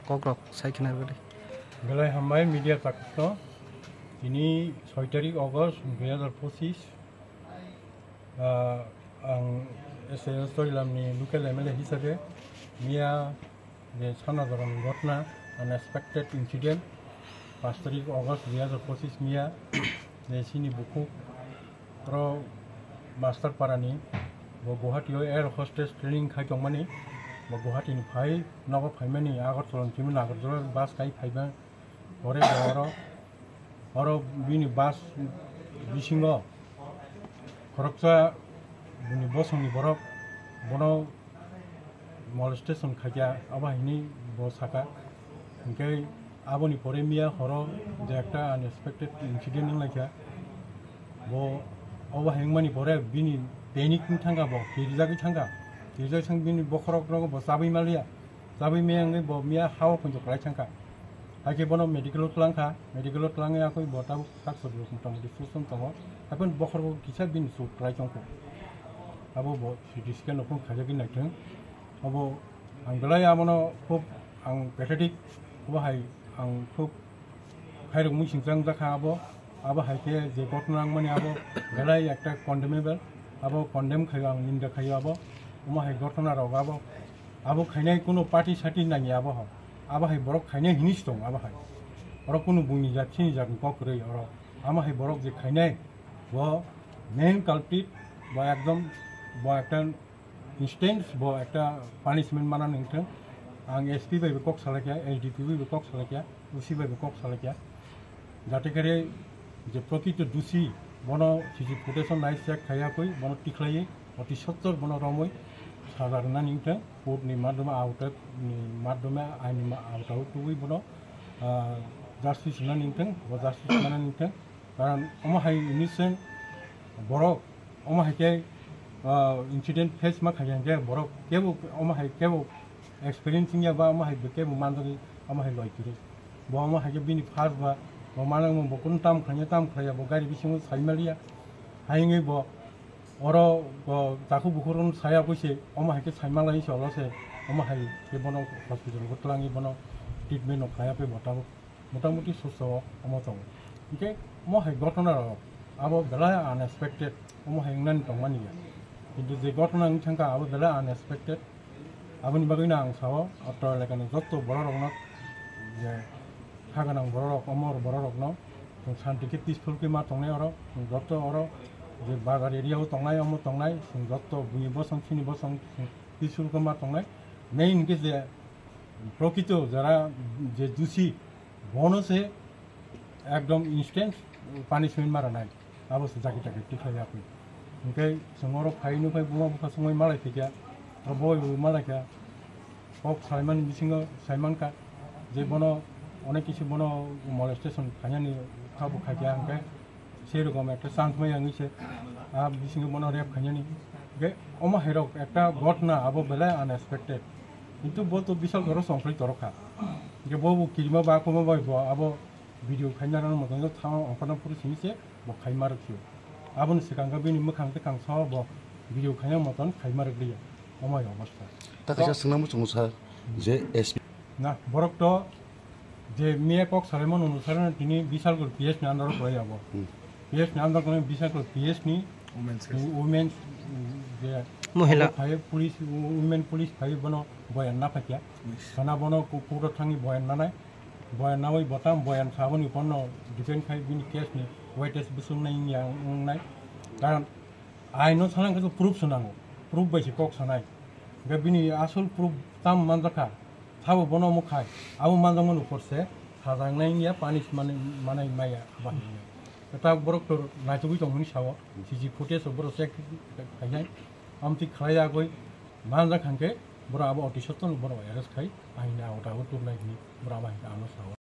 Kokrok saya kenal beri. Belai hamai media takutno. Ini 6 tarik Ogos 2025. Ang story lamni local MLA hisabe Mia the sanadaran gotna unexpected incident 5 tarik Ogos 2025 Mia the sini buku pro master parani bo Guwahati air hostess training khai tongmani bo Guwahati ni phai nago phaimani agartala timin agartala bus kai phaiba ore oro bini bus bisingo koroksa bini bosong ni borok bono molestation khaja aba hini bo saka ingkai aboni pore mia horo je ekta unexpected incident ning laika bo aba hengmani pore bini panic ning thanga bo kirijagi thanga sang bini bokhorok rogo bo sabai malia sabai meangai bo mia hawo kunjo krai thanga ake bono medical tlangka medical tlange akoi botabu sakso mutang di susum tongo apun bokhor bo kisa bin su krai chongko abo bo CT scan opun khajagi naitheng abo anglai amono khub ang pathetic bo hai ang khub khairok mui singjang jakha abo haike je gotnang mani abo galai ekta condemnable abo condemn khayo ang ninda khayo amo hai gotna rog abo khainai kuno party sati nangi abo hai borok khainai hinis tong abo hai borok kuno buni jatchini jatni kokrei oro amo hai borok je khainai bo main culprit bo ekdom bo ekta instance bo ekta punishment mana ningtheng ang SP bai kok salakya SDP bai kok salakya UC bai kok salakya jate kare je prokito dusi bono sisi protection nai check khaya koi bono tikhlai oti sottor bono romoi সাধারণ নিংতে Courtney মাধ্যমে out ni মাধ্যমে আইনি out তুই বনো justice না নিংতে ব justice না নিংতে কারণ অমহাই ইনিসেন্ট বড় অমহাইকে ইনসিডেন্ট ফেস মা খাইয়াঙ্গে বড় কেবো অমহাই কেবো এক্সপেরিয়েন্সিং বা অমহাই কেবো মানদরি অমহাই লয়কিরে ব অমহাইকে বিনি ফাস বা ব মানং ব কোন তাম খাইয়া ব গাড়ি বিসিং সাইমালিয়া হাইঙ্গে ব oro taku bukuron saya kuise oma hake saimala hi solase oma hai ke bono hospital gotlangi bono treatment khaya pe botabo motamuti susto oma tong ike mo hai gotona ro abo bela unexpected oma hai nan tongmani ya kintu je gotona ng thangka abo bela unexpected aboni bagina ang sawo ato lekane jotto boro rokno je haganang boro rok omor boro rokno santike peaceful ke ma tongne oro jotto oro যে বাগার এরিয়াও তংনাই অম তংনাই যত বুনি বসং চিনি বসং পিছুল কমা তংনাই main কে যে প্রকৃত যারা যে দোষী বনসে একদম ইনস্ট্যান্ট পানিশমেন্ট মারা নাই আবশ্য জাকি টাকি টিখাই আপনি ওকে সঙ্গর ফাইনো ফাই বুমা বুকা সময় মালাই ফিকা আর বই মালাইকা কক সাইমান বিসিং সাইমানকা যে বন অনেক কিছু বন মলেস্টেশন খাইয়ানি খাবো খাইয়া আঙ্কে সেরকম একটা চান্সময় আঙিছে বিসিং মনে রেপ খাইনি অমা হেরক একটা ঘটনা আবো বেলা আনএক্সপেক্টেড কিন্তু বো তো বিশাল ধরো সংখ্যাই তরখা বউ কিরিমা বা কমা বাইব আবো ভিডিও খাইনার মতন থাম অঙ্কনা পুরো সিংছে বো খাইমার খিও আবন সিকাঙ্গা বিনি মোখাংতে কাংস ব ভিডিও খাইনার মতন খাইমার গলিয়া অমায় অবস্থা তাকে সুনাম চংসা যে এসপি না বরক তো যে মেয়ে কক সালেমন অনুসারে তিনি বিশাল করে পিএস নান্দার করে যাব পিএস নান্দার করে বিশাল করে পিএস নি উমেন্স যে মহিলা ভাই পুলিশ উমেন পুলিশ ভাই বনো বয়ান না ফাকিয়া সানা বনো কুকুর থাঙ্গি বয়ান না নাই বয়ান না ওই বতাম বয়ান সাবনি পন্ন ডিফেন্স খাই বিনি কেস নি ওয়াইটেস বিসুম নাই কারণ আইনো সানাং তো প্রুফ শোনাঙ্গো প্রুফ বাইছে কক সানাই বিনি আসল প্রুফ তাম মানজাখা সাবো বনো মুখাই আবো মানজামন উপরছে সাজাंनायनिया पानिश माने माया बाहिया এটা বরক তোর নাইতুবি তংনি সাও সিজি ফুটেজ বরক চেক খাইনাই আমতি খাইয়া গই মানজা খানকে বড় আবো অতি সত্তন বড় এরেস খাই আইনা ওটা তো লাইনি বড় আবা আনো সাও